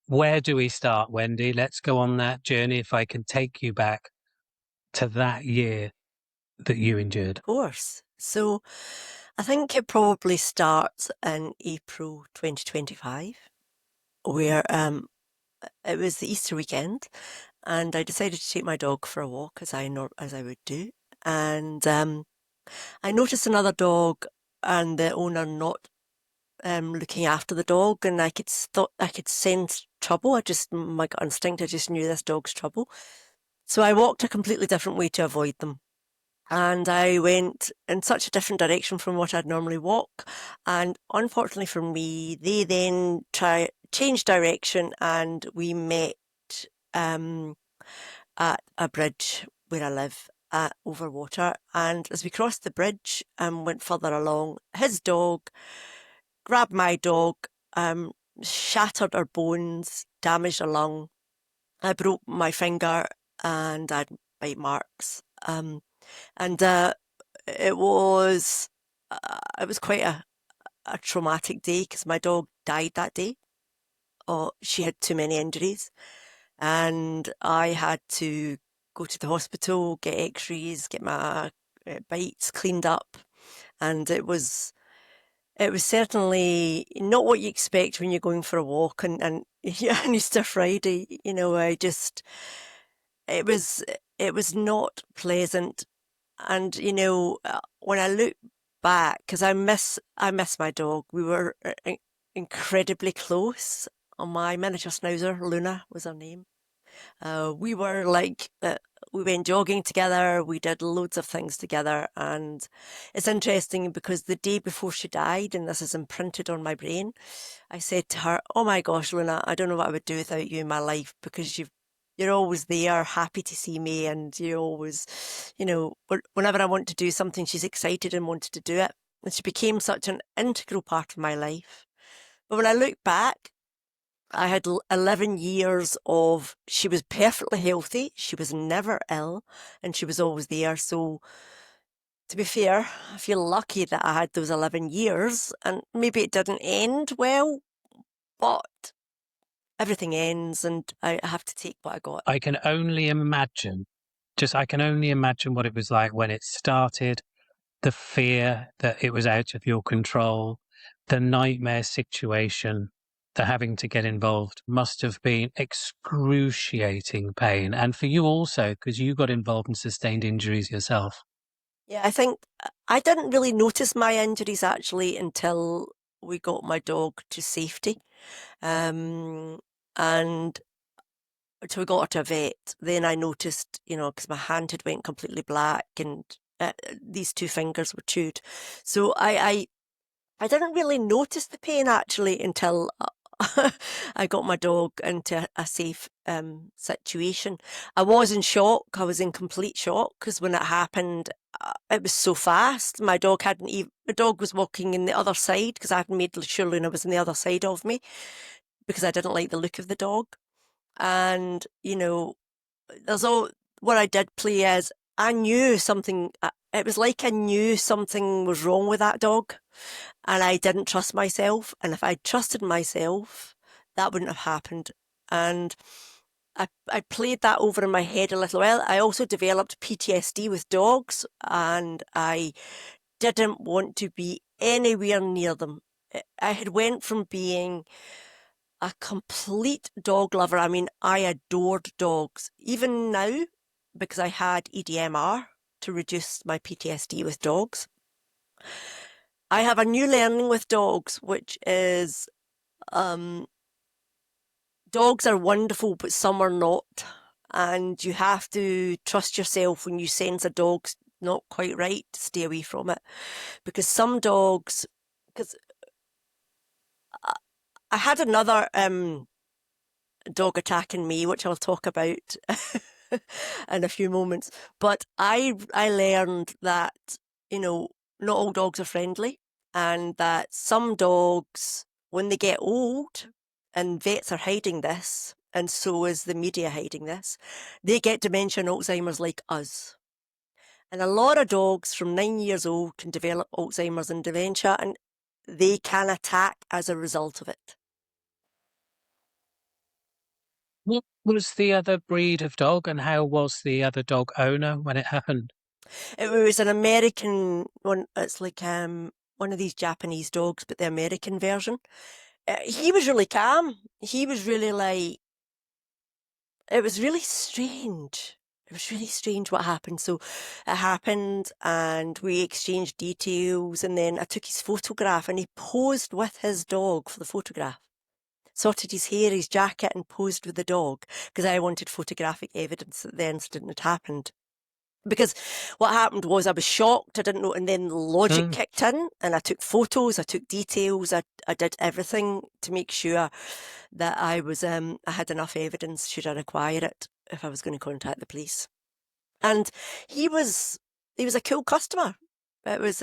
where do we start, Wendy? Let's go on that journey. If I can take you back to that year that you endured. Of course. So I think it probably starts in April 2025, where it was the Easter weekend, and I decided to take my dog for a walk as I would do, and I noticed another dog and the owner not looking after the dog, and I could sense trouble. My gut instinct, I just knew this dog's trouble. So I walked a completely different way to avoid them. And I went in such a different direction from what I'd normally walk. And unfortunately for me, they then changed direction, and we met um, at a bridge where I live over water. And as we crossed the bridge and went further along, his dog grabbed my dog, shattered our bones, damaged a lung. I broke my finger and I had bite marks. And it was quite a traumatic day because my dog died that day. Oh, she had too many injuries, and I had to go to the hospital, get x-rays, get my bites cleaned up, and it was certainly not what you expect when you're going for a walk and yeah, on Easter Friday. It was it was not pleasant. And when I look back, because I miss my dog. We were incredibly close. My miniature schnauzer, Luna, was her name. We were like, we went jogging together, we did loads of things together, and it's interesting because the day before she died, and this is imprinted on my brain, I said to her, "Oh my gosh, Luna, I don't know what I would do without you in my life because you're always there, happy to see me, and you always, whenever I want to do something, she's excited and wanted to do it." And she became such an integral part of my life. But when I look back, I had 11 years of, she was perfectly healthy, she was never ill, and she was always there. So, to be fair, I feel lucky that I had those 11 years, and maybe it didn't end well, but everything ends, and I have to take what I got. I can only imagine, I can only imagine what it was like when it started, the fear that it was out of your control, the nightmare situation, the having to get involved must have been excruciating pain. And for you also, because you got involved and sustained injuries yourself. Yeah, I think I didn't really notice my injuries actually until we got my dog to safety. Um, and until we got her to a vet, then I noticed, because my hand had went completely black and these two fingers were chewed. So I didn't really notice the pain actually until I got my dog into a safe situation. I was in shock. I was in complete shock because when it happened, it was so fast. My dog hadn't even, the dog was walking in the other side because I hadn't made sure Luna was on the other side of me because I didn't like the look of the dog. And, there's all, what I did play is I knew something, it was like I knew something was wrong with that dog and I didn't trust myself. And if I trusted myself, that wouldn't have happened. And I played that over in my head a little while. I also developed PTSD with dogs, and I didn't want to be anywhere near them. I had went from being a complete dog lover. I mean, I adored dogs. Even now, because I had EDMR to reduce my PTSD with dogs, I have a new learning with dogs, which is dogs are wonderful, but some are not. And you have to trust yourself when you sense a dog's not quite right to stay away from it. Because some dogs, because I had another dog attacking me, which I'll talk about in a few moments. But I learned that, not all dogs are friendly, and that some dogs, when they get old, and vets are hiding this, and so is the media hiding this, they get dementia and Alzheimer's like us. And a lot of dogs from 9 years old can develop Alzheimer's and dementia, and they can attack as a result of it. What was the other breed of dog, and how was the other dog owner when it happened? It was an American one. It's like one of these Japanese dogs, but the American version. He was really calm. He was really like, it was really strange. It was really strange what happened. So it happened and we exchanged details, and then I took his photograph and he posed with his dog for the photograph. Sorted his hair, his jacket, and posed with the dog because I wanted photographic evidence that the incident had happened. Because what happened was I was shocked, I didn't know, and then the logic Mm. kicked in and I took photos, I took details, I did everything to make sure that I was I had enough evidence should I require it if I was going to contact the police. And he was he was a cool customer. It was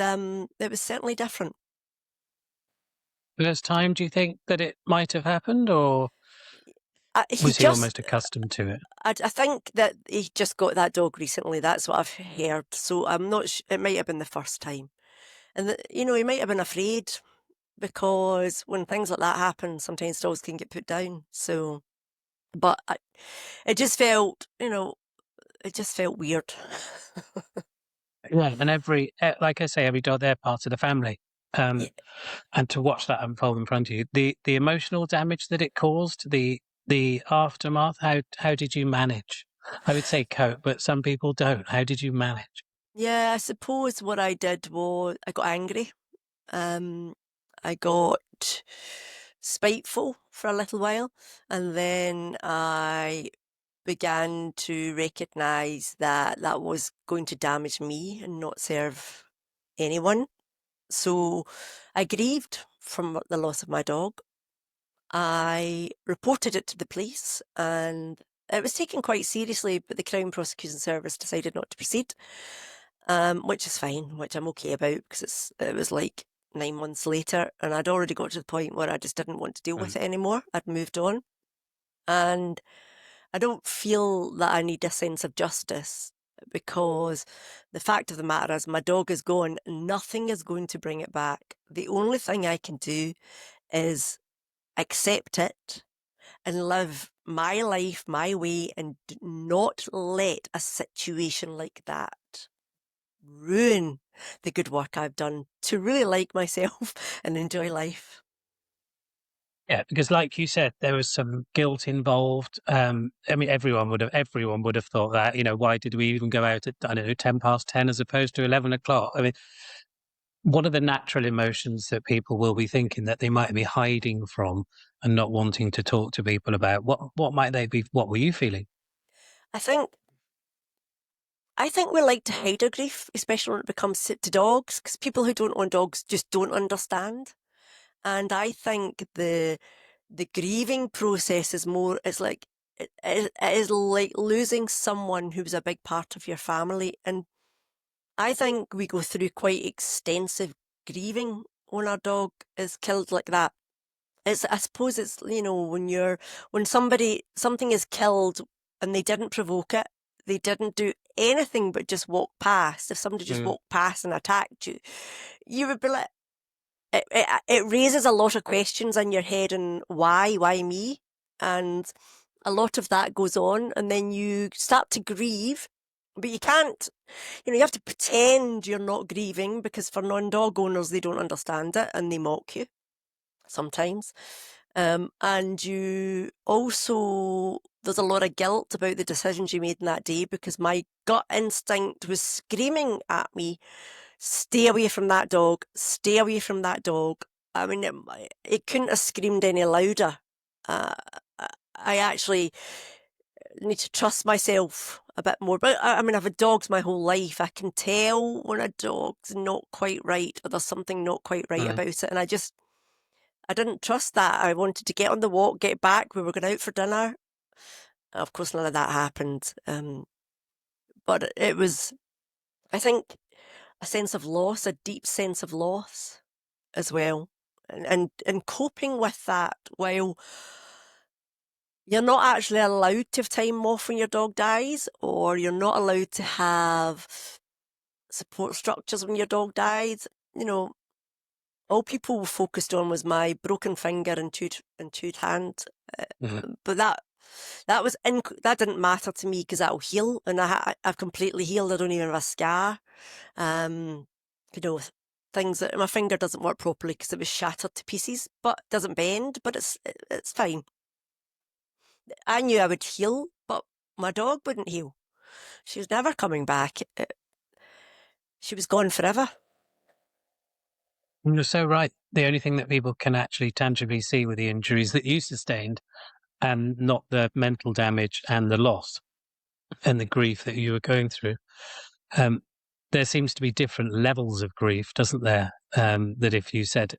certainly different. First time, do you think that it might have happened, or He was he just almost accustomed to it? I think that he just got that dog recently. That's what I've heard. So I'm not. It might have been the first time, and you know he might have been afraid because when things like that happen, sometimes dogs can get put down. So, but it just felt, you know, it just felt weird. Yeah, and like I say, every dog, they're part of the family. Yeah, Um, and to watch that unfold in front of you, the emotional damage that it caused, the aftermath, how did you manage? I would say cope, but some people don't. How did you manage? yeah. I suppose what I did was I got angry. Um, I got spiteful for a little while, and then I began to recognise that that was going to damage me and not serve anyone. So I grieved from the loss of my dog. I reported it to the police and it was taken quite seriously, but the Crown Prosecution Service decided not to proceed, which is fine, which I'm okay about because it was like 9 months later and I'd already got to the point where I just didn't want to deal with Mm. it anymore. I'd moved on. And I don't feel that I need a sense of justice because the fact of the matter is my dog is gone. Nothing is going to bring it back. The only thing I can do is accept it and live my life my way and not let a situation like that ruin the good work I've done to really like myself and enjoy life. Yeah, because like you said, there was some guilt involved. I mean, everyone would have thought that. You know, why did we even go out at, I don't know, 10 past 10 as opposed to 11 o'clock? I mean, what are the natural emotions that people will be thinking that they might be hiding from and not wanting to talk to people about? What might they be? What were you feeling? I think I think we like to hide our grief, especially when it becomes to dogs, because people who don't own dogs just don't understand. And I think the grieving process is more, it's like, it is like losing someone who was a big part of your family. And I think we go through quite extensive grieving when our dog is killed like that. I suppose it's, you know, when something is killed and they didn't provoke it, they didn't do anything but just walk past. If somebody just Mm. walked past and attacked you, you would be like, it raises a lot of questions in your head and why me? And a lot of that goes on, and then you start to grieve, but you can't, you know, you have to pretend you're not grieving because for non-dog owners, they don't understand it and they mock you sometimes. And you also, there's a lot of guilt about the decisions you made in that day because my gut instinct was screaming at me, stay away from that dog, stay away from that dog. I mean, it couldn't have screamed any louder. Uh, I actually need to trust myself a bit more. But I mean, I've had dogs my whole life. I can tell when a dog's not quite right or there's something not quite right Mm. about it. And I didn't trust that. I wanted to get on the walk, get back. We were going out for dinner. Of course, none of that happened. But it was, I think, a sense of loss, a deep sense of loss as well. And coping with that while you're not actually allowed to have time off when your dog dies, or you're not allowed to have support structures when your dog dies. You know, all people focused on was my broken finger and chewed hand. Mm. But that That didn't matter to me because that'll heal, and I've completely healed. I don't even have a scar. Um, you know, things that my finger doesn't work properly because it was shattered to pieces, but it doesn't bend. But it's fine. I knew I would heal, but my dog wouldn't heal. She was never coming back. She was gone forever. You're so right. The only thing that people can actually tangibly see were the injuries that you sustained, and not the mental damage and the loss and the grief that you were going through. Um, there seems to be different levels of grief, doesn't there? That if you said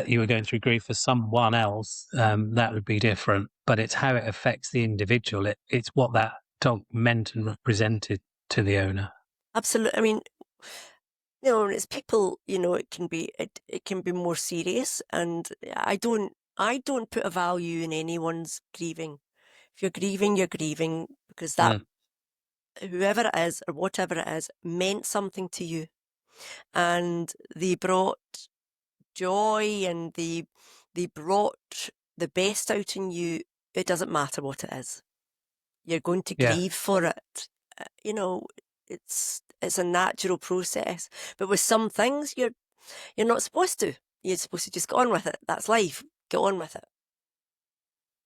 you were going through grief for someone else, that would be different. But it's how it affects the individual. It's what that dog meant and represented to the owner. Absolutely. I mean, when it's people, it can be more serious, and I don't put a value in anyone's grieving. If you're grieving because that Mm, whoever it is or whatever it is meant something to you, and they brought joy, and they brought the best out in you. It doesn't matter what it is. You're going to yeah. grieve for it. You know, it's a natural process. But with some things, you're not supposed to. You're supposed to just get on with it. That's life. Get on with it.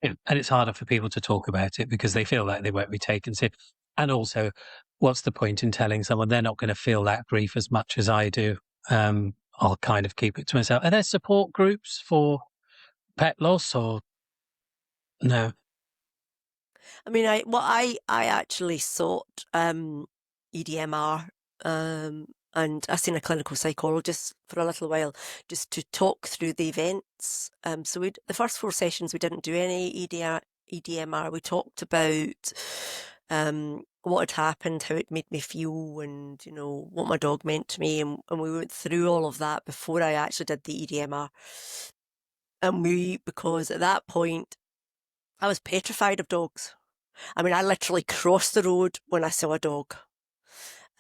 Yeah. And it's harder for people to talk about it because they feel like they won't be taken seriously. And also, what's the point in telling someone they're not going to feel that grief as much as I do? I'll kind of keep it to myself. Are there support groups for pet loss or no? I mean, I actually sought EDMR, and I seen a clinical psychologist for a little while just to talk through the events. So the first 4 sessions we didn't do any EDMR. We talked about what had happened, how it made me feel, and what my dog meant to me, and we went through all of that before I actually did the EDMR. And because at that point I was petrified of dogs. I mean, I literally crossed the road when I saw a dog.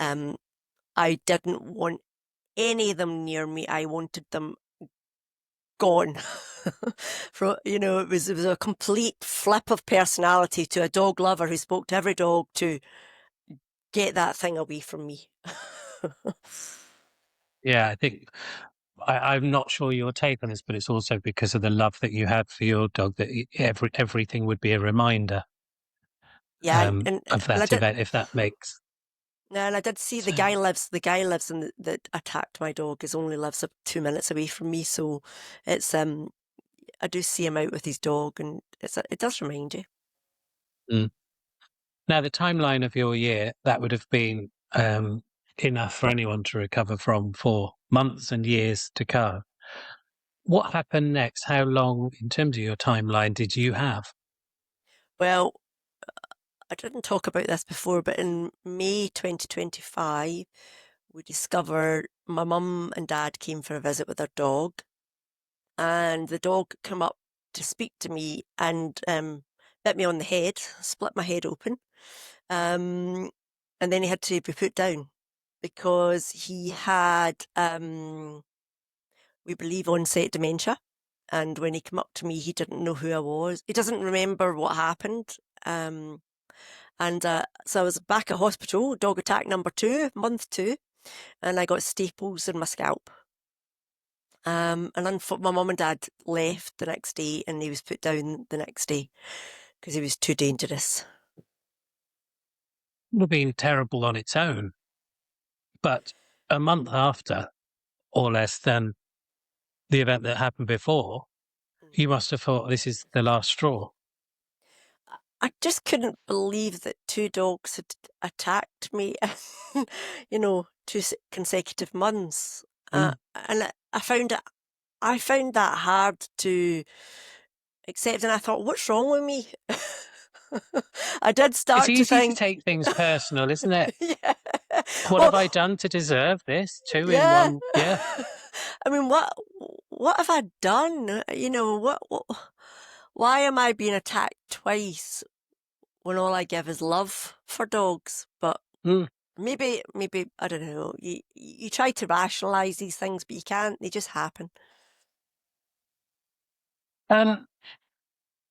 Um, I didn't want any of them near me. I wanted them gone. It was a complete flip of personality to a dog lover who spoke to every dog to get that thing away from me. Yeah, I think I'm not sure your take on this, but it's also because of the love that you had for your dog that everything would be a reminder Yeah, and of I that did. event, if that makes And I did see the guy sense. lives. The guy lives in that attacked my dog. Is only lives 2 minutes away from me, so it's I do see him out with his dog, and it does remind you. Mm. Now, the timeline of your year, that would have been enough for anyone to recover from for months and years to come. What happened next? How long, in terms of your timeline, did you have? Well, I didn't talk about this before, but in May 2025, we discovered my mum and dad came for a visit with their dog, and the dog came up to speak to me and bit me on the head, split my head open, um, and then he had to be put down because he had, we believe, onset dementia. And when he came up to me, he didn't know who I was. He doesn't remember what happened. So I was back at hospital, dog attack number 2, month 2, and I got staples in my scalp. And my mum and dad left the next day, and he was put down the next day because he was too dangerous. Would have been terrible on its own, but a month after, or less than the event that happened before, you must have thought this is the last straw. I just couldn't believe that 2 dogs had attacked me, 2 consecutive months. Mm. And I found that hard to accept, and I thought, what's wrong with me? I did It's start to easy to think, take things personal, isn't it? yeah. What have I Well, done to deserve this? Two in yeah. one, yeah. I mean, what have I done? Why am I being attacked twice when all I give is love for dogs? But Mm. maybe I don't know. You try to rationalize these things, but you can't. They just happen. Um,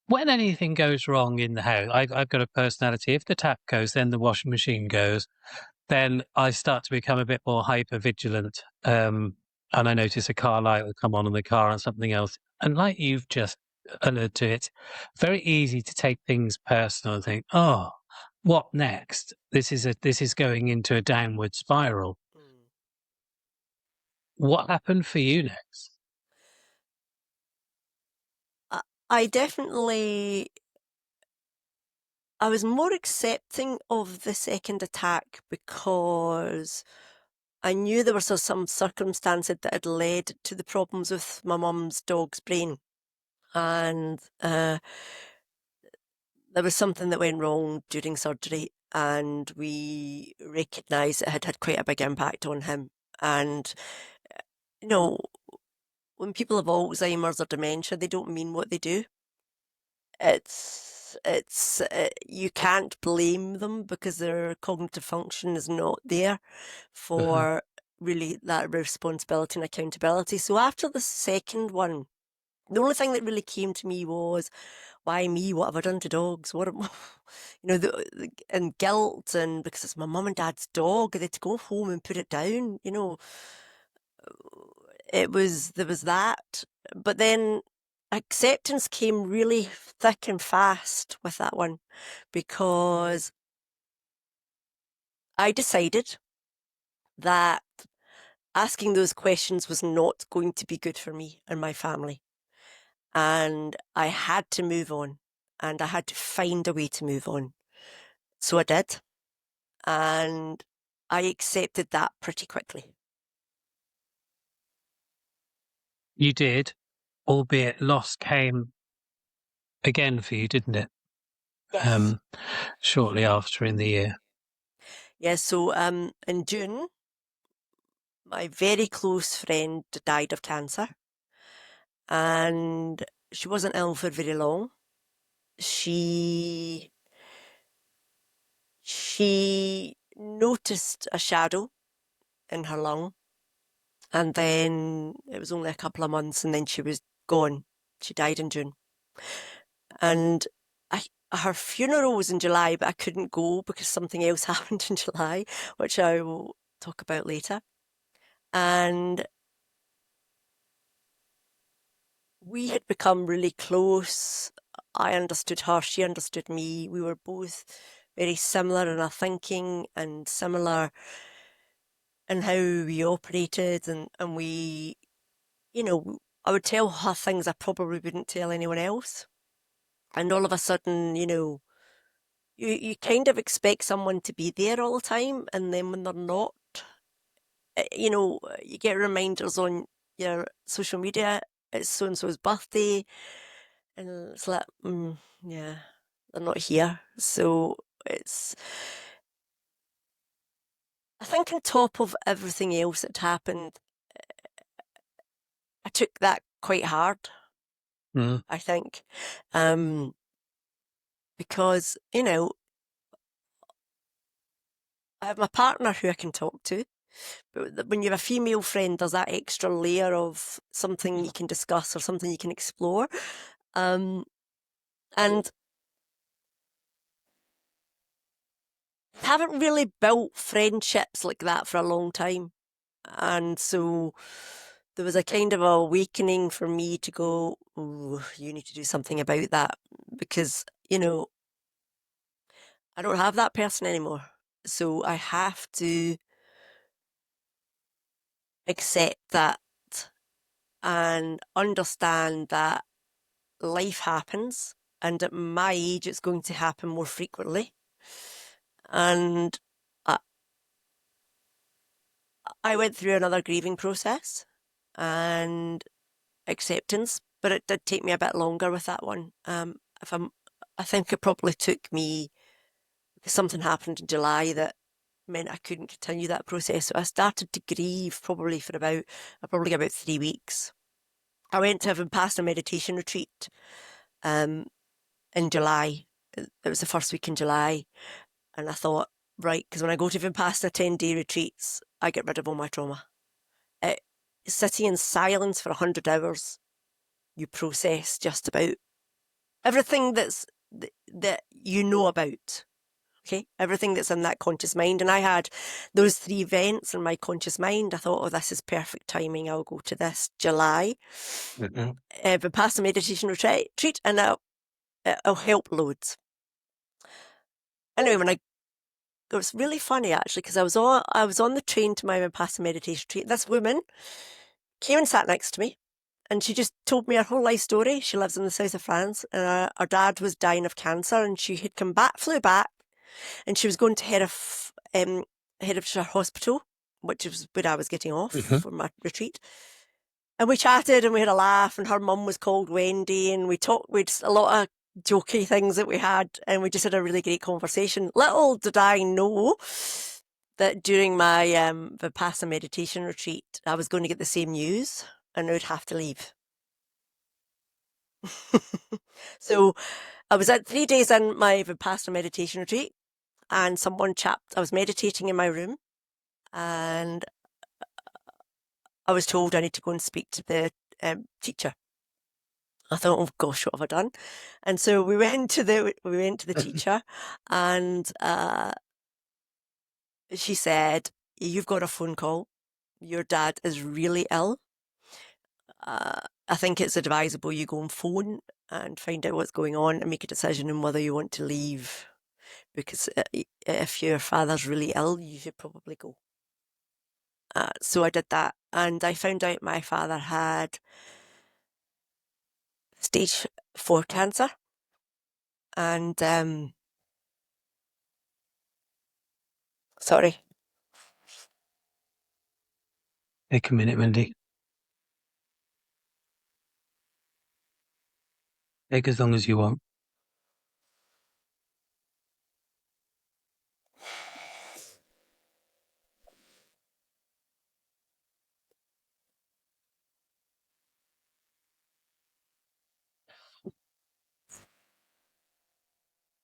when anything goes wrong in the house, I've got a personality. If the tap goes, then the washing machine goes. Then I start to become a bit more hyper vigilant. And I notice a car light will come on in the car and something else. And like you've just alluded to, it's very easy to take things personal and think, oh, what next? This is going into a downward spiral. Mm. What happened for you next? I I definitely I was more accepting of the second attack because I knew there was some circumstances that had led to the problems with my mum's dog's brain. And there was something that went wrong during surgery, and we recognised it had had quite a big impact on him. And, you know, when people have Alzheimer's or dementia, they don't mean what they do. You can't blame them because their cognitive function is not there Uh-huh. for really that responsibility and accountability. So after the second one, the only thing that really came to me was, why me? What have I done to dogs? What am and guilt, and because it's my mum and dad's dog, they had to go home and put it down, there was that. But then acceptance came really thick and fast with that one, because I decided that asking those questions was not going to be good for me and my family. And I had to move on, and I had to find a way to move on. So I did. And I accepted that pretty quickly. You did, albeit loss came again for you, didn't it? Yes. Um, Shortly after in the year. Yeah, so in June, my very close friend died of cancer, and she wasn't ill for very long. She she noticed a shadow in her lung, and then it was only a couple of months, and then she was gone. She died in June. And I, her funeral was in July, but I couldn't go because something else happened in July, which I will talk about later. And we had become really close. I understood her, she understood me. We were both very similar in our thinking and similar in how we operated, and we, I would tell her things I probably wouldn't tell anyone else. And all of a sudden, you kind of expect someone to be there all the time, and then when they're not, you get reminders on your social media, it's so and so's birthday, and it's like, yeah, they're not here. So it's, I think, on top of everything else that happened, I took that quite hard. Mm. I think, because I have my partner who I can talk to. But when you have a female friend, there's that extra layer of something you can discuss or something you can explore. And haven't really built friendships like that for a long time. And so there was a kind of awakening for me to go, "Ooh, you need to do something about that," because, I don't have that person anymore. So I have to accept that and understand that life happens, and at my age, it's going to happen more frequently. And I, I went through another grieving process and acceptance, but it did take me a bit longer with that one. If I'm, I think it probably took me, because something happened in July that meant I couldn't continue that process. So I started to grieve probably about 3 weeks. I went to have a Vipassana meditation retreat um, in July. It was the first week in July. And I thought, right, because when I go to Vipassana 10-day retreats, I get rid of all my trauma. It, Sitting in silence for 100 hours, you process just about everything that you know about. Okay, everything that's in that conscious mind. And I had those 3 events in my conscious mind. I thought, oh, this is perfect timing. I'll go to this July Vipassana meditation retreat, and it'll help loads. Anyway, it was really funny actually, because I was on the train to my Vipassana meditation retreat. This woman came and sat next to me, and she just told me her whole life story. She lives in the south of France, and her dad was dying of cancer, and she had flew back, and she was going to Herefordshire Hospital, which was where I was getting off for my retreat. And we chatted and we had a laugh, and her mum was called Wendy, and we talked. We'd a lot of jokey things that we had, and we just had a really great conversation. Little did I know that during my Vipassana meditation retreat, I was going to get the same news, and I would have to leave. So I was at 3 days in my Vipassana meditation retreat, and I was meditating in my room, and I was told I need to go and speak to the teacher. I thought, oh gosh, what have I done? And so we went to the teacher, and she said, "You've got a phone call. Your dad is really ill. I think it's advisable you go and phone and find out what's going on and make a decision on whether you want to leave. Because if your father's really ill, you should probably go." So I did that, and I found out my father had stage 4 cancer, and sorry. Take a minute, Wendy. Take as long as you want.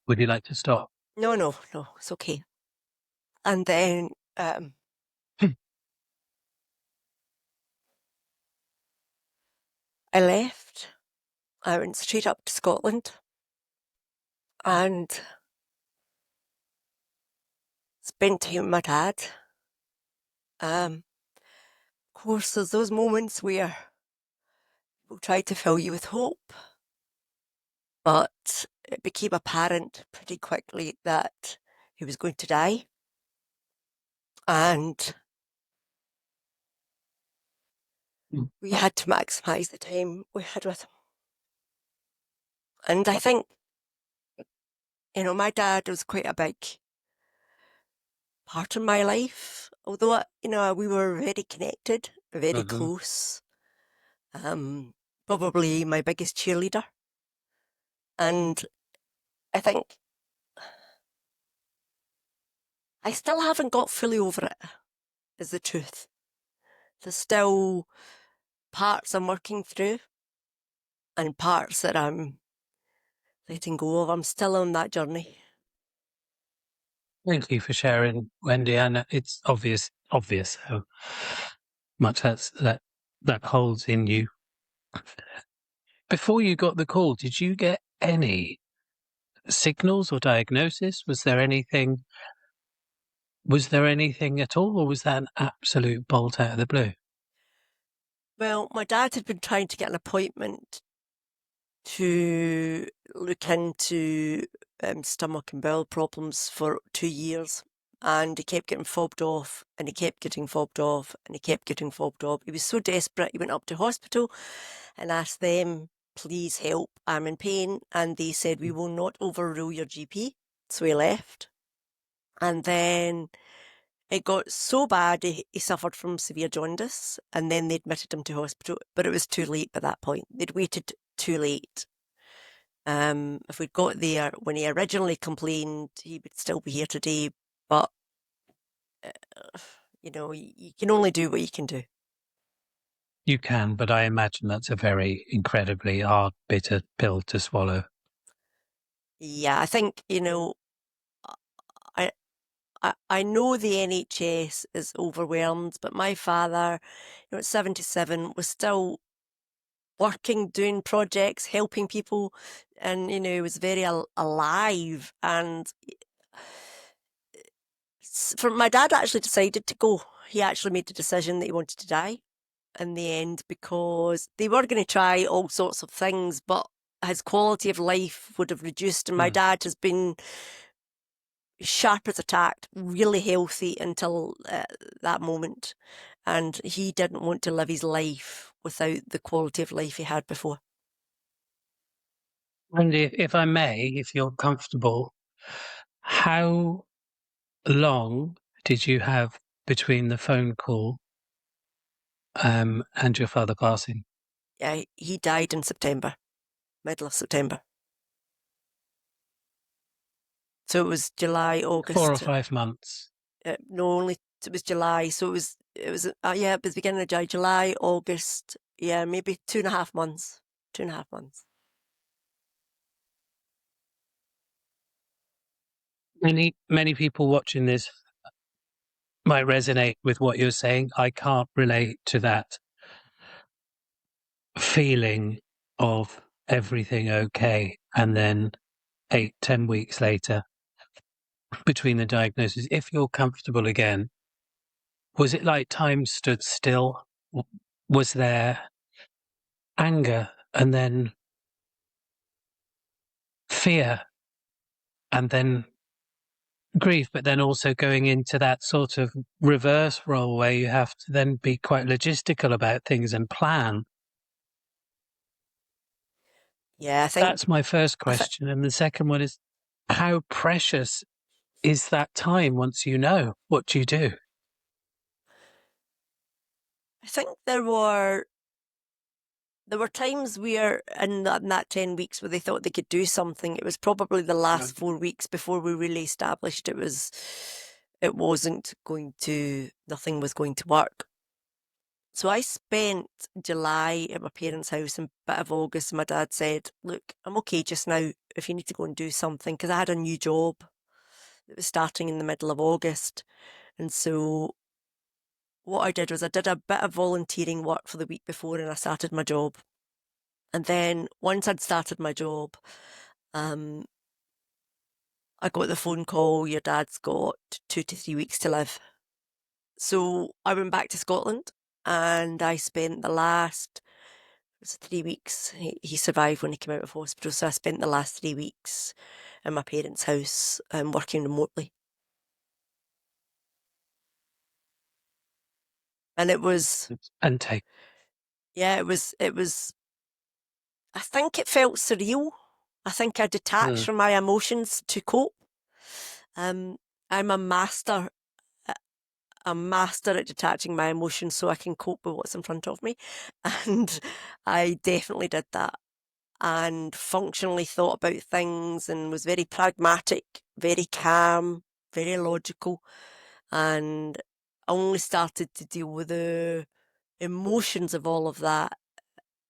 Would you like to stop? No, it's okay. And then I left. I went straight up to Scotland and spent time with my dad. Of course, there's those moments where people try to fill you with hope, but it became apparent pretty quickly that he was going to die. And we had to maximise the time we had with him. And I think, my dad was quite a big part of my life, although, we were very connected, very close. Probably my biggest cheerleader. And I think I still haven't got fully over it, is the truth. There's still parts I'm working through and parts that I'm letting go of. I'm still on that journey. Thank you for sharing, Wendy. And it's obvious how much that holds in you. Before you got the call, did you get any signals or diagnosis? Was there anything at all, or was that an absolute bolt out of the blue? Well, my dad had been trying to get an appointment to look into stomach and bowel problems for 2 years, and he kept getting fobbed off, and he kept getting fobbed off, and he kept getting fobbed off. He was so desperate, he went up to hospital and asked them, "Please help, I'm in pain," and they said, "We will not overrule your GP." So he left, and then it got so bad he suffered from severe jaundice, and then they admitted him to hospital, but it was too late by that point. They'd waited too late. If we'd got there when he originally complained, he would still be here today, but you can only do what you can do. You can, but I imagine that's a very incredibly hard, bitter pill to swallow. Yeah, I think, I know the NHS is overwhelmed, but my father, at 77, was still working, doing projects, helping people, and he was very alive. And for my dad actually decided to go. He actually made the decision that he wanted to die in the end, because they were going to try all sorts of things, but his quality of life would have reduced. And my Mm. dad has been sharp as a tack, really healthy until that moment. And he didn't want to live his life without the quality of life he had before. Wendy, if I may, if you're comfortable, how long did you have between the phone call and your father passing? Yeah, he died in September, middle of September. So it was July, 4 or August. 5 months. No, only it was July. So it was yeah, it was the beginning of July, August. Yeah, maybe 2.5 months. 2.5 months. Many people watching this might resonate with what you're saying. I can't relate to that feeling of everything okay, and then 8, 10 weeks later between the diagnoses. If you're comfortable again, was it like time stood still? Was there anger and then fear and then grief, but then also going into that sort of reverse role where you have to then be quite logistical about things and plan? Yeah, That's my first I think question. And the second one is, how precious is that time once you know? What do you do? I think there were times where in that 10 weeks where they thought they could do something. It was probably the last 4 weeks before we really established nothing was going to work. So I spent July at my parents' house and a bit of August. And my dad said, "Look, I'm okay just now if you need to go and do something," because I had a new job that was starting in the middle of August. And so what I did was I did a bit of volunteering work for the week before and I started my job. And then once I'd started my job, um, I got the phone call, "Your dad's got 2 to 3 weeks to live." So I went back to Scotland and I spent the last, it was 3 weeks. He survived when he came out of hospital. So I spent the last 3 weeks in my parents' house, working remotely. And it was, And take. yeah, I think it felt surreal. I think I detached Mm. from my emotions to cope. Um, I'm a master at detaching my emotions so I can cope with what's in front of me. And I definitely did that and functionally thought about things and was very pragmatic, very calm, very logical, and only started to deal with the emotions of all of that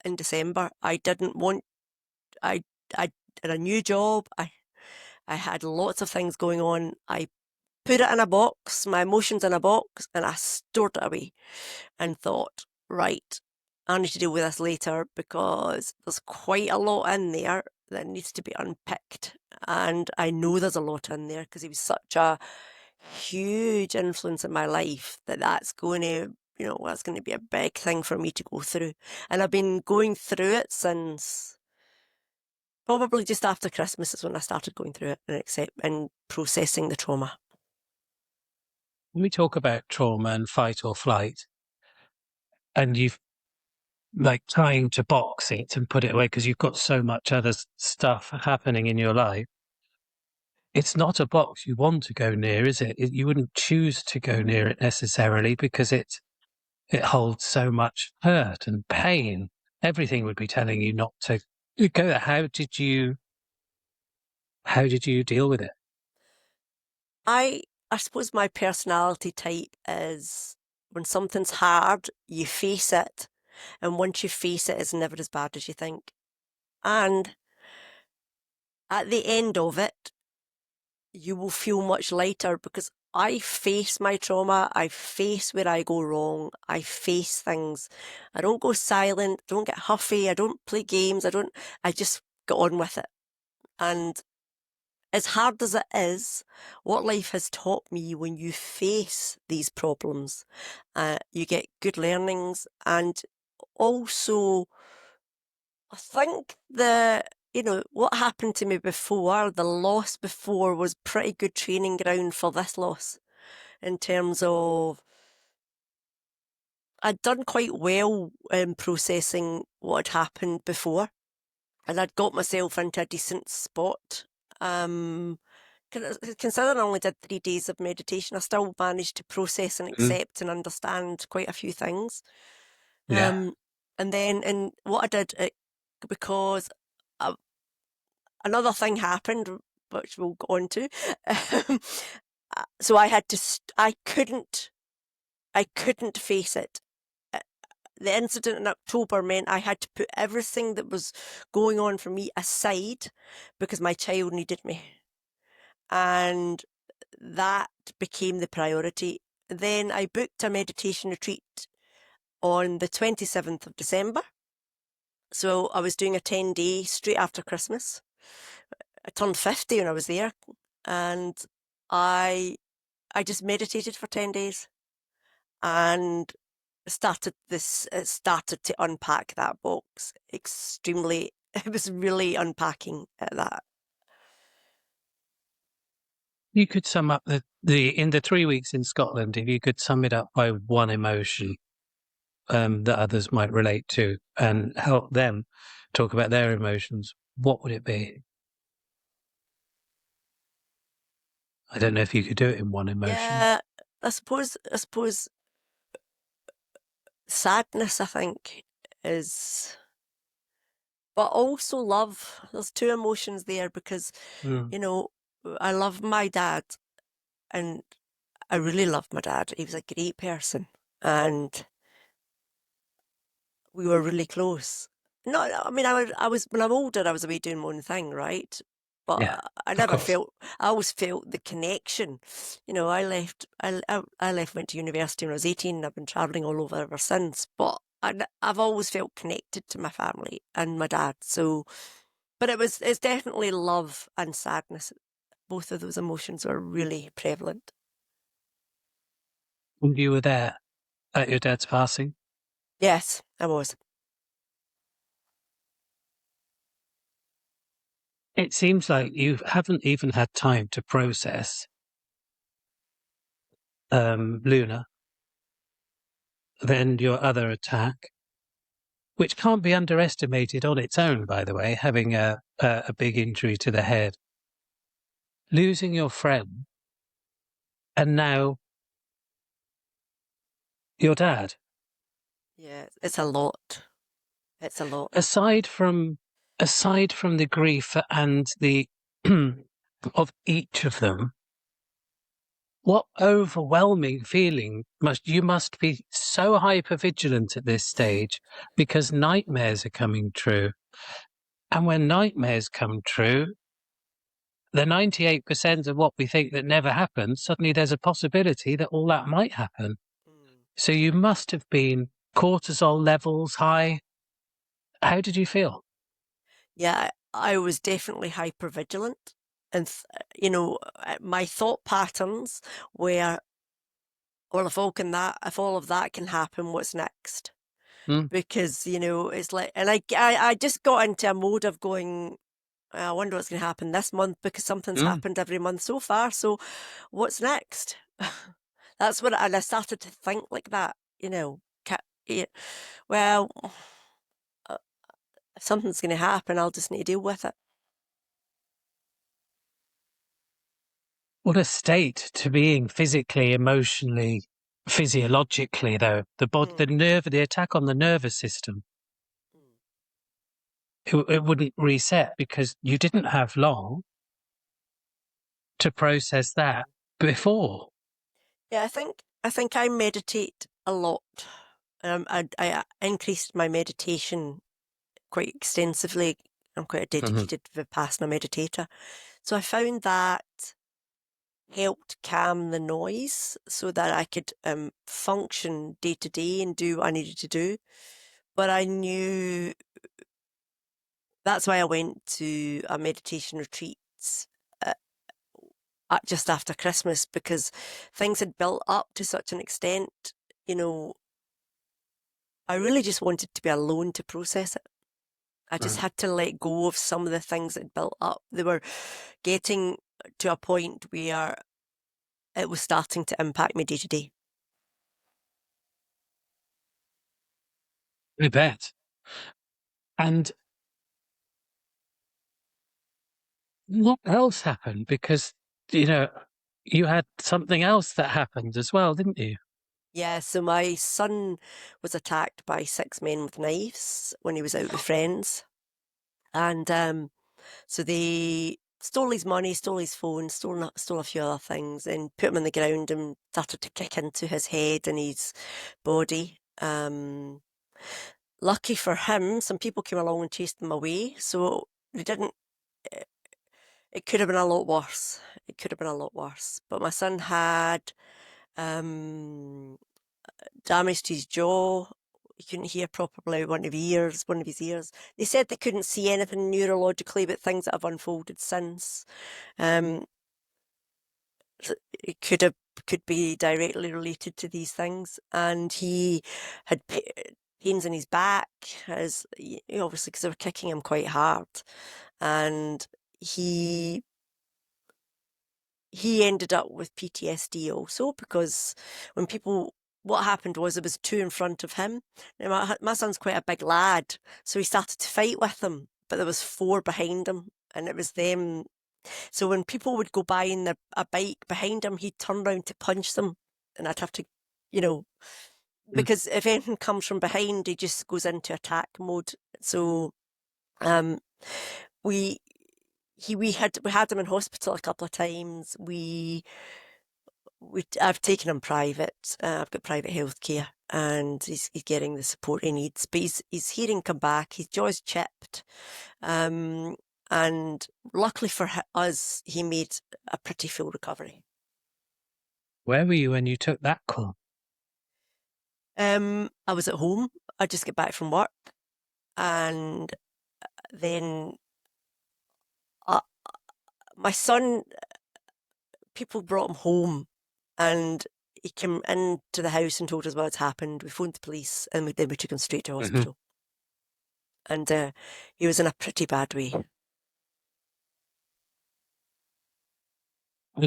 in December. I didn't want, I had a new job. I had lots of things going on. I put it in a box, my emotions in a box, and I stored it away and thought, right, I need to deal with this later because there's quite a lot in there that needs to be unpicked. And I know there's a lot in there because he was such a huge influence in my life that's going to, that's going to be a big thing for me to go through. And I've been going through it since probably just after Christmas is when I started going through it and processing the trauma. When we talk about trauma and fight or flight, and you've like trying to box it and put it away because you've got so much other stuff happening in your life, it's not a box you want to go near, is it? You wouldn't choose to go near it necessarily because it holds so much hurt and pain. Everything would be telling you not to go there. How did you deal with it? I I suppose my personality type is when something's hard, you face it, and once you face it, it's never as bad as you think. And at the end of it, you will feel much lighter because I face my trauma. I face where I go wrong. I face things. I don't go silent. I don't get huffy. I don't play games. I just get on with it. And as hard as it is, what life has taught me, when you face these problems, you get good learnings. And also, I think what happened to me before, the loss before, was pretty good training ground for this loss, in terms of I'd done quite well in processing what had happened before, and I'd got myself into a decent spot. Considering I only did 3 days of meditation, I still managed to process and Mm. accept and understand quite a few things. Yeah. And then, and what I did, because uh, another thing happened, which we'll go on to. So I had to, I couldn't face it. The incident in October meant I had to put everything that was going on for me aside, because my child needed me. And that became the priority. Then I booked a meditation retreat on the 27th of December. So I was doing a 10-day straight after Christmas. I turned 50 when I was there, and I just meditated for 10 days and it started to unpack that box extremely. It was really unpacking at that. You could sum up in the 3 weeks in Scotland, if you could sum it up by one emotion that others might relate to and help them talk about their emotions, what would it be? I don't know if you could do it in one emotion. Yeah, I suppose sadness, I think, is, but also love. There's two emotions there, because, Mm. you know, I love my dad, and I really love my dad. He was a great person, and we were really close. No, I mean, I was when I'm older, I was away doing my own thing, right? But Yeah, I of never course. felt. I always felt the connection. I left. I left. Went to university when I was 18. And I've been traveling all over ever since. But I've always felt connected to my family and my dad. So, but it's definitely love and sadness. Both of those emotions were really prevalent. And you were there at your dad's passing? Yes, I was. It seems like you haven't even had time to process Luna, then your other attack, which can't be underestimated on its own, by the way, having a big injury to the head, losing your friend, and now your dad. Yeah, it's a lot. It's a lot. Aside from the grief and the of each of them, what overwhelming feeling you must be so hyper vigilant at this stage, because nightmares are coming true. And when nightmares come true, the 98% of what we think that never happens, suddenly there's a possibility that all that might happen. Mm. So you must have been cortisol levels high. How did you feel? Yeah, I was definitely hyper vigilant, and my thought patterns were, well, if all of that can happen, what's next? Mm, Because it's like, and I just got into a mode of going, I wonder what's going to happen this month, because something's mm. happened every month so far. So what's next? That's what, and I started to think like that. Yeah, well, uh, if something's going to happen, I'll just need to deal with it. What a state to be in physically, emotionally, physiologically, though. Mm. The attack on the nervous system, Mm. it wouldn't reset because you didn't have long to process that before. Yeah, I think I meditate a lot. I increased my meditation quite extensively. I'm quite a Mhm. dedicated Vipassana meditator. So I found that helped calm the noise so that I could function day to day and do what I needed to do. But I knew That's why I went to a meditation retreat uh, just after Christmas, because things had built up to such an extent, you know, I really just wanted to be alone to process it. I just Right. had to let go of some of the things that built up. They were getting to a point where it was starting to impact me day to day. I bet. And what else happened? Because, you know, you had something else that happened as well, didn't you? Yeah, so my son was attacked by 6 men with knives when he was out with friends. And so they stole his money, stole his phone, stole a few other things, and put him on the ground and started to kick into his head and his body. Lucky for him, some people came along and chased him away, so they didn't. It could have been a lot worse. It could have been a lot worse. But my son had um, damage to his jaw. He couldn't hear properly. One of his ears. They said they couldn't see anything neurologically, but things that have unfolded since. Um, it could be directly related to these things. And he had pains in his back, as obviously because they were kicking him quite hard, and he ended up with PTSD also, because what happened was there was two in front of him. Now, my son's quite a big lad, so he started to fight with them, but there was four behind him, and it was them. So when people would go by in a bike behind him, he'd turn around to punch them, and I'd have to, you know, Mm. because if anything comes from behind, he just goes into attack mode. So, um, we we had him in hospital a couple of times. I've taken him private. I've got private healthcare, and he's getting the support he needs. But his hearing come back. His jaw's chipped, and luckily for us, he made a pretty full recovery. Where were you when you took that call? I was at home. I just got back from work, and then uh, my son, people brought him home, and he came into the house and told us what had happened. We phoned the police, and then we took him straight to Hmm. hospital. And he was in a pretty bad way.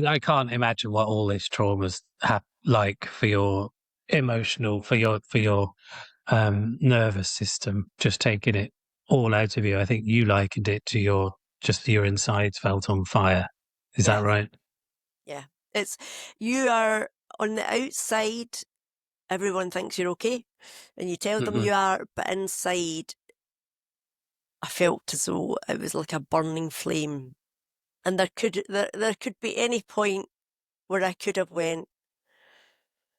I can't imagine what all this trauma's like for your emotional, for your nervous system, just taking it all out of you. I think you likened it to your insides felt on fire. Is that Yeah, right? yeah. It's you are on the outside, everyone thinks you're okay, and you tell them Hmm. you are, but inside, I felt as though it was like a burning flame, and there could be any point where I could have went,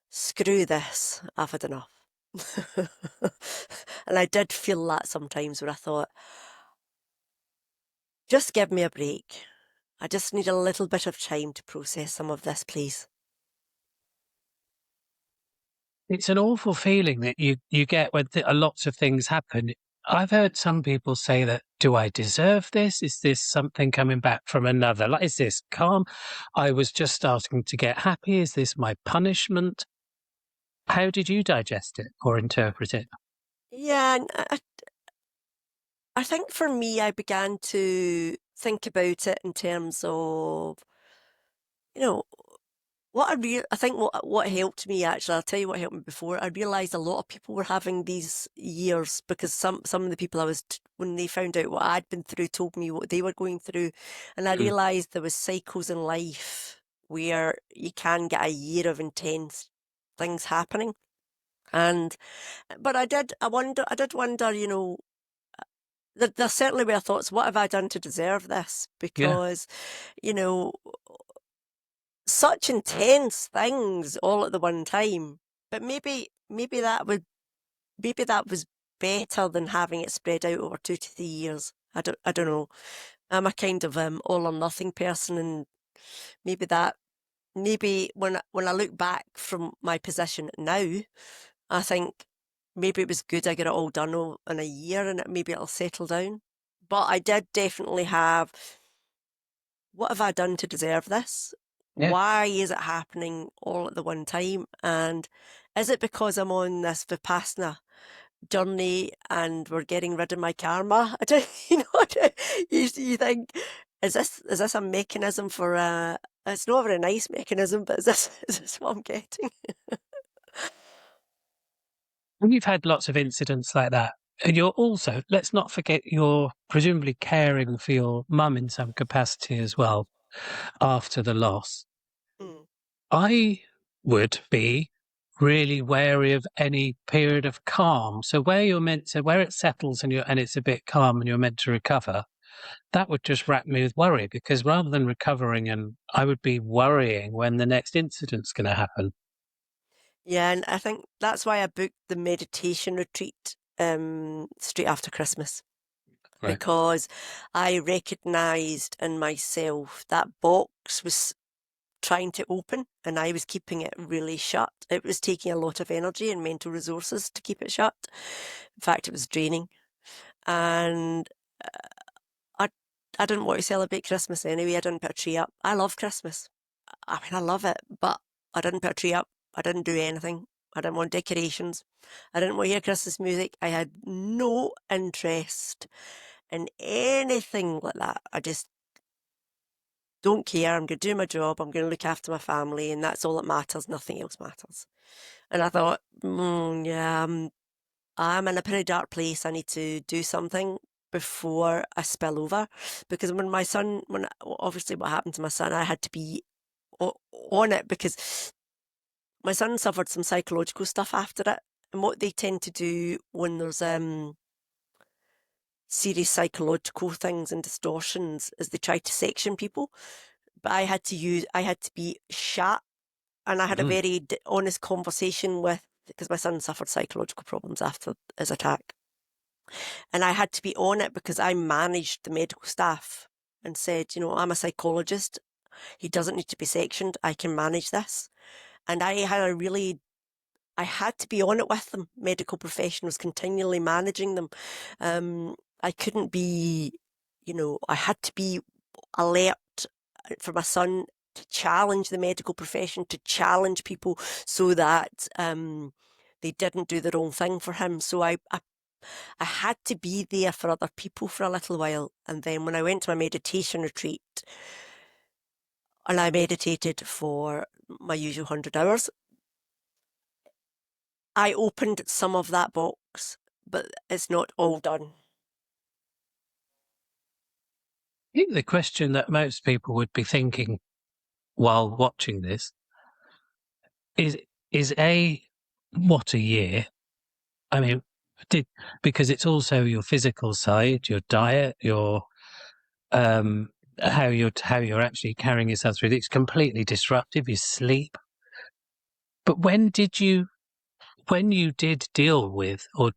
screw this, I've had enough. And I did feel that sometimes, where I thought, just give me a break. I just need a little bit of time to process some of this, please. It's an awful feeling that you get when lots of things happen. I've heard some people say that, do I deserve this? Is this something coming back from another? Like, is this calm? I was just starting to get happy. Is this my punishment? How did you digest it or interpret it? Yeah, and I think for me, I began to think about it in terms of, you know, I think what helped me actually, I'll tell you what helped me before. I realised a lot of people were having these years, because some of the people when they found out what I'd been through, told me what they were going through, and I Mm. realised there was cycles in life where you can get a year of intense things happening. And but I did wonder, there certainly were thoughts, what have I done to deserve this? Yeah. Because, you know, such intense things all at the one time. But maybe that was better than having it spread out over 2 to 3 years. I don't know. I'm a kind of all or nothing person, and maybe that maybe when I look back from my position now, I think maybe it was good I got it all done in a year, and maybe it'll settle down. But I did definitely have, what have I done to deserve this? Yeah. Why is it happening all at the one time? And is it because I'm on this Vipassana journey and we're getting rid of my karma? I don't, you think, is this a mechanism for it's not a very nice mechanism, but is this what I'm getting? And you've had lots of incidents like that. And you're also, let's not forget, you're presumably caring for your mum in some capacity as well after the loss. Mm. I would be really wary of any period of calm. So where it settles and it's a bit calm and you're meant to recover, that would just wrap me with worry, because rather than recovering, and I would be worrying when the next incident's going to happen. Yeah, and I think that's why I booked the meditation retreat straight after Christmas, Right. because I recognised in myself that box was trying to open and I was keeping it really shut. It was taking a lot of energy and mental resources to keep it shut. In fact, it was draining. And I I didn't want to celebrate Christmas anyway. I didn't put a tree up. I love Christmas. I mean, I love it, but I didn't put a tree up. I didn't do anything. I didn't want decorations. I didn't want to hear Christmas music. I had no interest in anything like that. I just don't care. I'm going to do my job. I'm going to look after my family, and that's all that matters. Nothing else matters. And I thought, yeah, I'm in a pretty dark place. I need to do something before I spill over. Because obviously what happened to my son, I had to be on it, because my son suffered some psychological stuff after it. And what they tend to do when there's serious psychological things and distortions is they try to section people. But I had to be shut, and I had a Mm. very honest conversation because my son suffered psychological problems after his attack. And I had to be on it because I managed the medical staff and said, I'm a psychologist. He doesn't need to be sectioned. I can manage this. And I had to be on it with them. Medical professionals continually managing them. I couldn't be, I had to be alert for my son, to challenge the medical profession, to challenge people so that they didn't do the wrong thing for him. So I had to be there for other people for a little while. And then when I went to my meditation retreat, and I meditated for my usual 100 hours, I opened some of that box, but it's not all done. I think the question that most people would be thinking while watching this is what a year? I mean, did because it's also your physical side, your diet, your um, how you're actually carrying yourself through. It's completely disruptive. Your sleep. But when you did deal with, or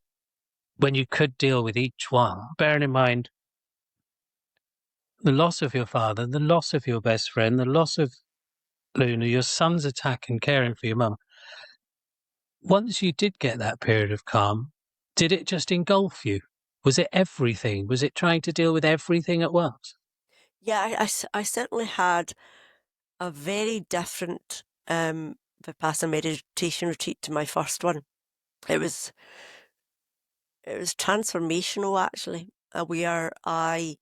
when you could deal with each one, bearing in mind the loss of your father, the loss of your best friend, the loss of Luna, your son's attack, and caring for your mum. Once you did get that period of calm, did it just engulf you? Was it everything? Was it trying to deal with everything at once? Yeah, I certainly had a very different Vipassana meditation retreat to my first one. It was transformational, actually, where I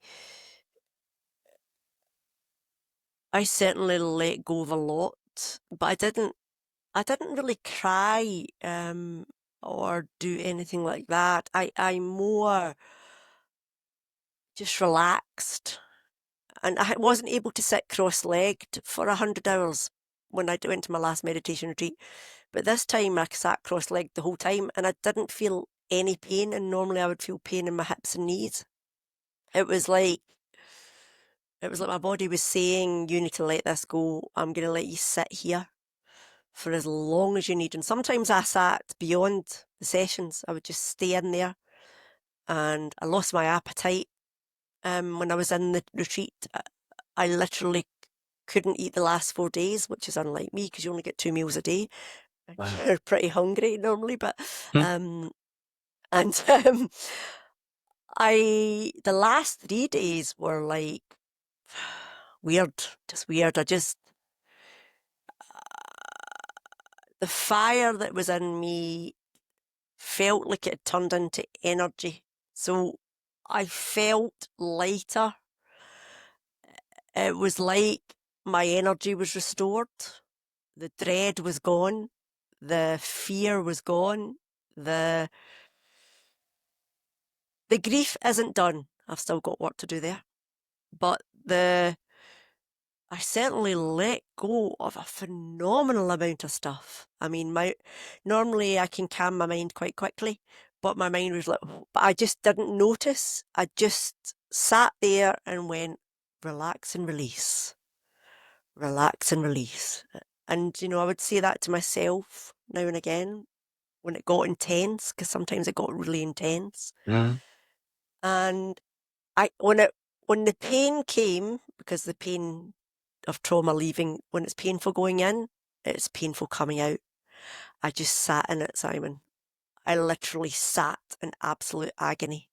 certainly let go of a lot, but I didn't really cry or do anything like that. I more just relaxed, and I wasn't able to sit cross-legged for 100 hours when I went to my last meditation retreat. But this time I sat cross-legged the whole time, and I didn't feel any pain, and normally I would feel pain in my hips and knees. It was like my body was saying, you need to let this go. I'm going to let you sit here for as long as you need. And sometimes I sat beyond the sessions. I would just stay in there, and I lost my appetite. When I was in the retreat, I literally couldn't eat the last 4 days, which is unlike me because you only get 2 meals a day. Wow. You're pretty hungry normally, but Hmm. um, and The last 3 days were like weird, just weird. The fire that was in me felt like it had turned into energy. So I felt lighter. It was like my energy was restored. The dread was gone. The fear was gone. The grief isn't done. I've still got work to do there. But I certainly let go of a phenomenal amount of stuff. I mean, normally I can calm my mind quite quickly, but my mind was like, but I just didn't notice. I just sat there and went, relax and release, relax and release. And, I would say that to myself now and again when it got intense, because sometimes it got really intense. Mm. And when the pain came, because the pain of trauma leaving, when it's painful going in, it's painful coming out. I just sat in it, Simon. I literally sat in absolute agony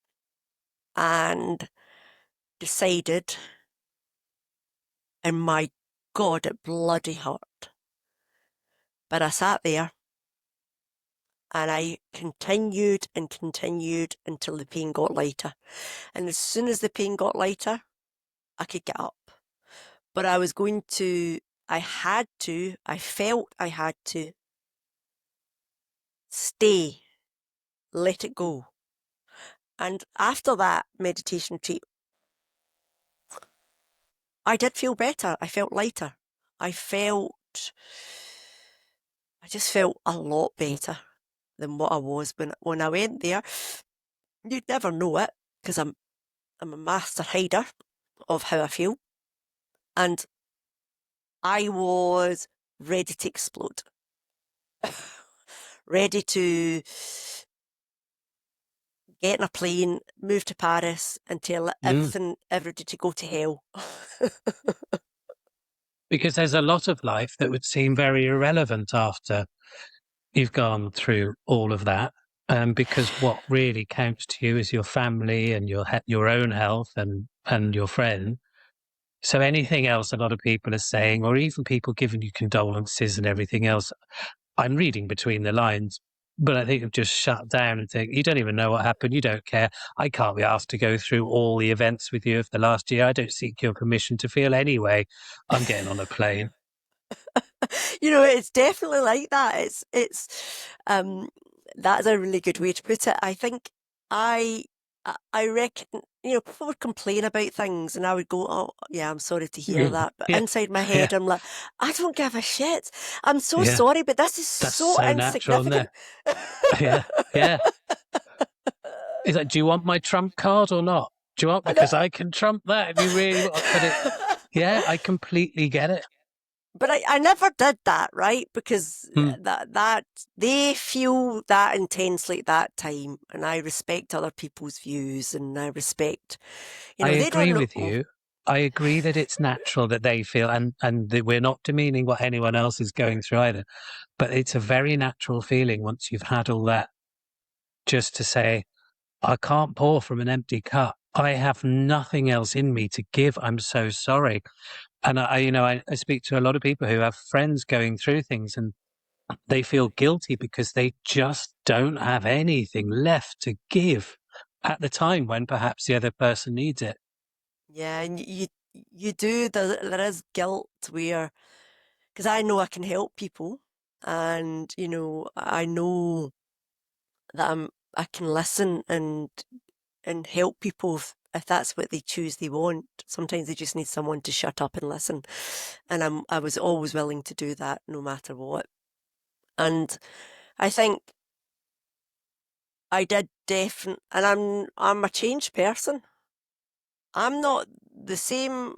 and decided, and my God, it bloody hurt. But I sat there and I continued and continued until the pain got lighter. And as soon as the pain got lighter, I could get up. But I felt I had to stay, let it go. And after that meditation retreat, I did feel better. I felt lighter. I just felt a lot better than what I was when I went there. You'd never know it because I'm a master hider of how I feel. And I was ready to explode. Ready to get in a plane, move to Paris, and tell everybody to go to hell. Because there's a lot of life that would seem very irrelevant after you've gone through all of that. Because what really counts to you is your family and your own health and your friend. So anything else a lot of people are saying, or even people giving you condolences and everything else, I'm reading between the lines, but I think I've just shut down and think, you don't even know what happened. You don't care. I can't be asked to go through all the events with you of the last year. I don't seek your permission to feel anyway. I'm getting on a plane. It's definitely like that. That's a really good way to put it. I think I reckon, people would complain about things and I would go, oh, yeah, I'm sorry to hear that. But Yeah, inside my yeah, head, I'm like, I don't give a shit. I'm so yeah. sorry, but this is That's so so natural, isn't it? insignificant. Yeah, yeah. It's like, do you want my trump card or not? Do you want, I know. because I can trump that if you really want. But yeah, I completely get it. But I never did that, right? Because Hmm. that they feel that intensely at that time, and I respect other people's views, and I respect, I they don't agree with know. you. I agree that it's natural that they feel, and that we're not demeaning what anyone else is going through either. But it's a very natural feeling once you've had all that, just to say, I can't pour from an empty cup. I have nothing else in me to give. I'm so sorry. And I speak to a lot of people who have friends going through things, and they feel guilty because they just don't have anything left to give at the time when perhaps the other person needs it. Yeah, and you do. There is guilt where, because I know I can help people, and I know that I can listen and help people if that's what they choose they want. Sometimes they just need someone to shut up and listen, and I was always willing to do that no matter what. And I think I did and I'm a changed person. I'm not the same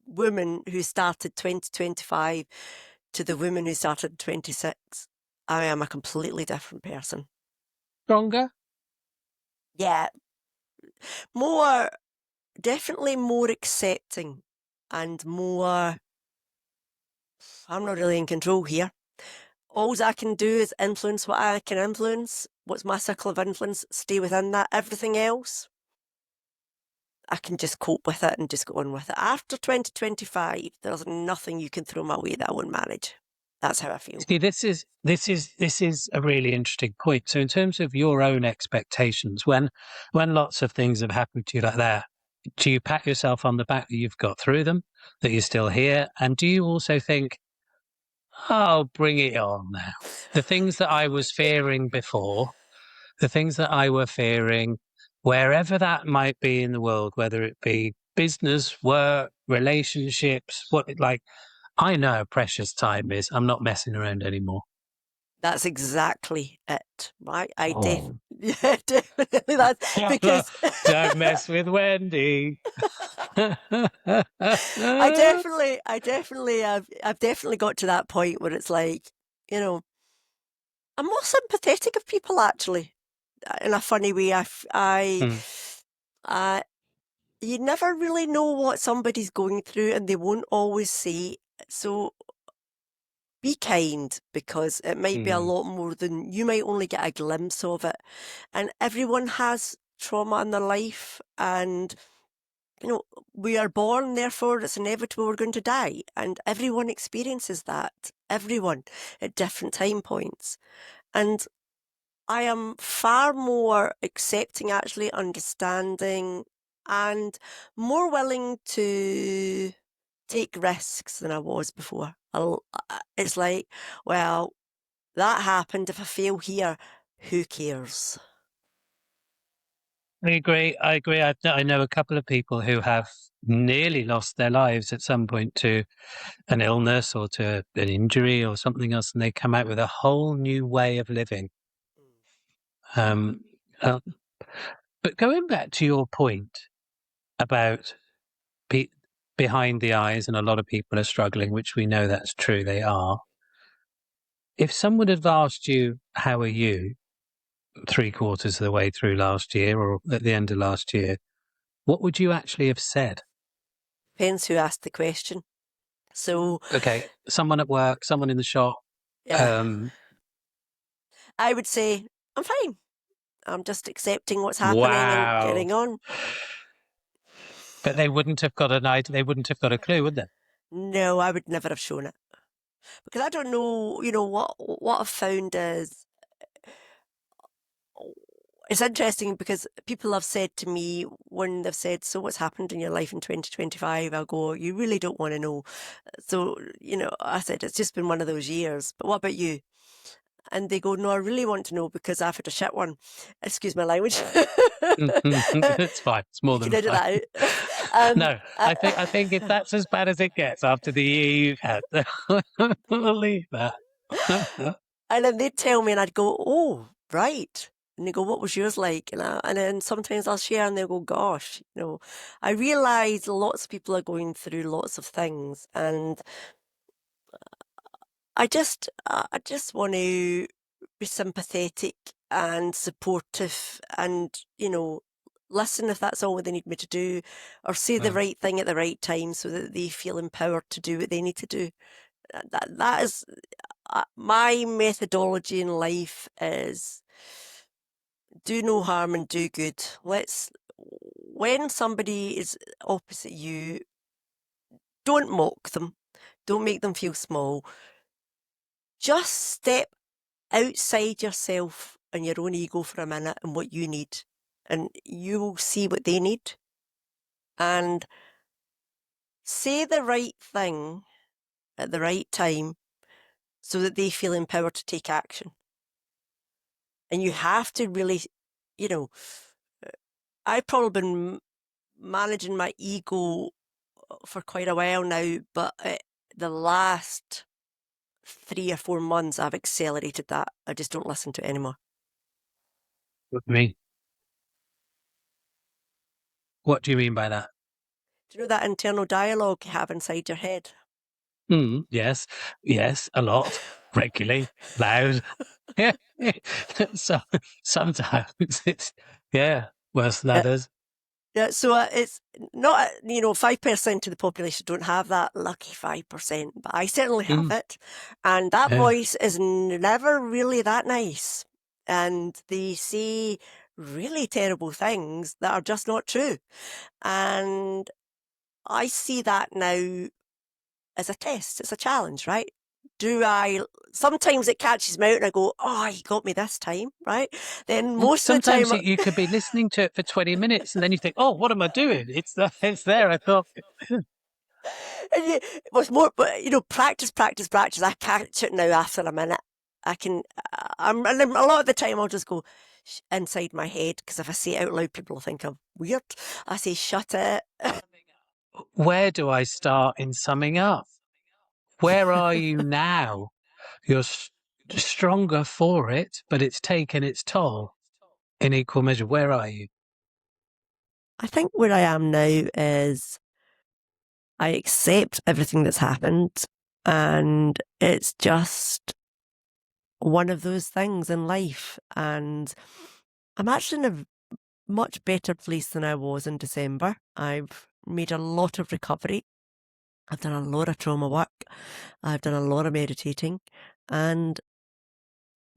woman who started 2025 to the woman who started 26. I am a completely different person. Stronger? Yeah, more, definitely more accepting and more, I'm not really in control here. All I can do is influence what I can influence. What's my circle of influence? Stay within that. Everything else, I can just cope with it and just go on with it. After 2025, there's nothing you can throw my way that I won't manage. That's how I feel. See, this is a really interesting point. So, in terms of your own expectations, when lots of things have happened to you like that, do you pat yourself on the back that you've got through them, that you're still here, and do you also think, "Oh, bring it on now"? The things that I was fearing before, the things that I were fearing, wherever that might be in the world, whether it be business, work, relationships, I know how precious time is. I'm not messing around anymore. That's exactly it, right? Oh. Yeah, definitely. That's because Don't mess with Wendy. I've definitely got to that point where it's like, you know, I'm more sympathetic of people actually, in a funny way. Mm, I, you never really know what somebody's going through, and they won't always say. So be kind, because it might be a mm, lot more than you might only get a glimpse of it. And everyone has trauma in their life, and we are born, therefore it's inevitable we're going to die. And everyone experiences that, everyone at different time points. And I am far more accepting, actually, understanding, and more willing to take risks than I was before. It's like, well, that happened. If I fail here, who cares? I agree. I agree. I know a couple of people who have nearly lost their lives at some point to an illness or to an injury or something else, and they come out with a whole new way of living. Um, uh, but going back to your point about pe- behind the eyes, and a lot of people are struggling, which we know that's true. They are. If someone had asked you, "How are you?" 3/4 of the way through last year or at the end of last year, what would you actually have said? Depends who asked the question. So, Okay, someone at work, someone in the shop. yeah, Um, I would say, I'm fine. I'm just accepting what's happening and wow. getting on. But they wouldn't have got an idea. They wouldn't have got a clue, would they? No, I would never have shown it, because I don't know, what I've found is, it's interesting because people have said to me when they've said, "So what's happened in your life in 2025?" I'll go, "You really don't want to know." So, I said, "It's just been one of those years, but what about you?" And they go, "No, I really want to know because I've had a shit one." Excuse my language. It's fine. It's more You can than edit fine. that out. Um, No, I think if that's as bad as it gets after the year you've had, we'll leave that. and then they'd tell me and I'd go, "Oh, right." And they go, "What was yours like?" And then sometimes I'll share and they'll go, "Gosh, I realise lots of people are going through lots of things, and I just want to be sympathetic and supportive, and, listen if that's all they need me to do, or say the Mm. right thing at the right time so that they feel empowered to do what they need to do." That is my methodology in life, is do no harm and do good. When somebody is opposite you, don't mock them. Don't make them feel small. Just step outside yourself and your own ego for a minute and what you need, and you will see what they need. And say the right thing at the right time so that they feel empowered to take action. And you have to really, you know, I've probably been managing my ego for quite a while now, but the last 3 or 4 months, I've accelerated that. I just don't listen to it anymore. With me. What do you mean by that? Do you know that internal dialogue you have inside your head? Yes, yes, a lot, regularly, loud. Yeah. So sometimes it's worse than Yeah. others. Yeah, so it's not, 5% of the population don't have that lucky 5%, but I certainly have Mm, it. And that yeah. voice is never really that nice. And they say really terrible things that are just not true. And I see that now as a test. It's a challenge, right? Sometimes it catches me out and I go, oh, you got me this time, right? Then Well, most of the sometimes time, you could be listening to it for 20 minutes and then you think, oh, what am I doing? It's there. I thought, it was more, but practice, practice, practice. I catch it now after a minute. I can, and then a lot of the time I'll just go inside my head, because if I say it out loud, people will think I'm weird. I say, shut it. where do I start in summing up? Where are you now? You're stronger for it, but it's taken its toll in equal measure. Where are you? I think where I am now is I accept everything that's happened, and it's just one of those things in life. And I'm actually in a much better place than I was in December. I've made a lot of recovery. I've done a lot of trauma work. I've done a lot of meditating. And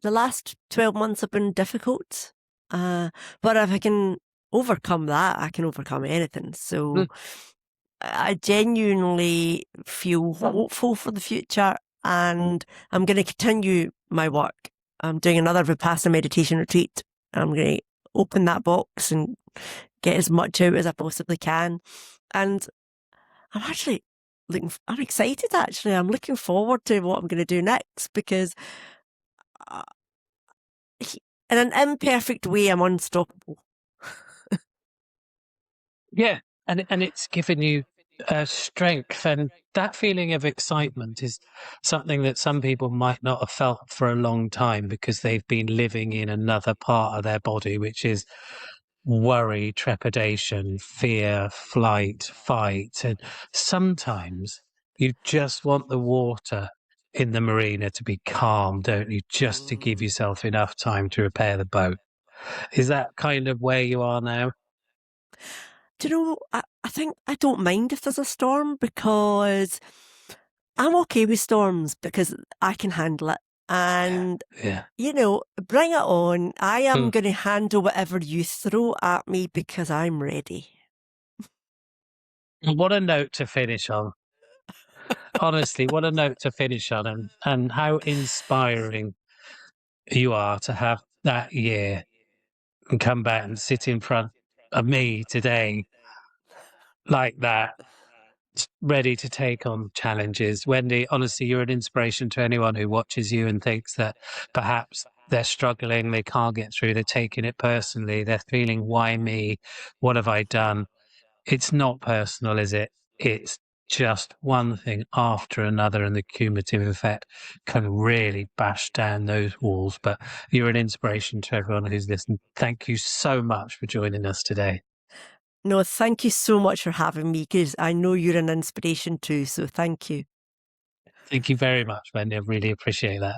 the last 12 months have been difficult. But if I can overcome that, I can overcome anything. So I genuinely feel hopeful for the future, and I'm going to continue my work. I'm doing another Vipassana meditation retreat. I'm going to open that box and get as much out as I possibly can. And I'm actually I'm excited actually. I'm looking forward to what I'm going to do next, because uh, in an imperfect way, I'm unstoppable. Yeah, and it's given you strength, and that feeling of excitement is something that some people might not have felt for a long time because they've been living in another part of their body, which is worry, trepidation, fear, flight, fight, and sometimes you just want the water in the marina to be calm, don't you? Just to give yourself enough time to repair the boat. Is that kind of where you are now? Do you know, I think I don't mind if there's a storm, because I'm okay with storms because I can handle it. And, Yeah. bring it on. I am Mm. going to handle whatever you throw at me because I'm ready. What a note to finish on. Honestly, what a note to finish on, and how inspiring you are to have that year and come back and sit in front of me today like that, ready to take on challenges. Wendy, honestly, you're an inspiration to anyone who watches you and thinks that perhaps they're struggling, they can't get through, they're taking it personally, they're feeling, why me? What have I done? It's not personal, is it? It's just one thing after another, and the cumulative effect can really bash down those walls. But you're an inspiration to everyone who's listened. Thank you so much for joining us today. No, thank you so much for having me, because I know you're an inspiration too. So thank you. Thank you very much, Wendy. I really appreciate that.